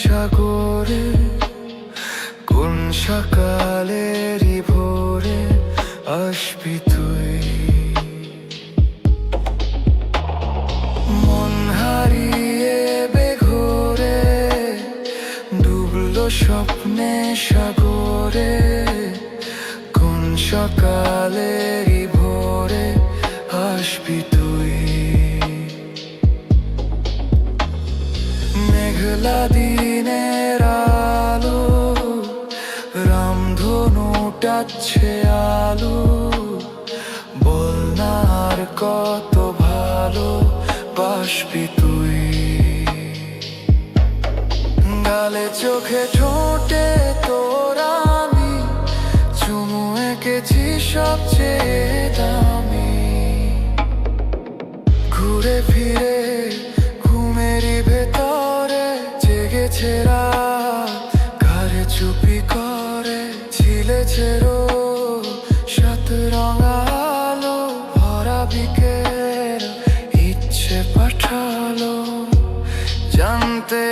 সাগরে কোন সকালেরই ভোরে আসবি তুই। মন হারিয়ে বেঘোরে ডুবলো স্বপ্নে সাগরে কোন সকালেরই ভোরে আসবি তুই। মেঘলা দিনের আলো রামধনু টাচ্ছে আলো বল না আর কত ভালো বাসবি তুই। গালে চোখে ঠোঁটে তোরা আমি চুমু এঁকেছি সবচেয়ে দামি। ঘুরে ফিরে ঘুমেরই ভেতরে জেগেছে রাত ঘরে চুপি করে ঝিলেছে রোদ সাত রঙা আলো ভরা বিকেল ইচ্ছে পাঠালো জানতে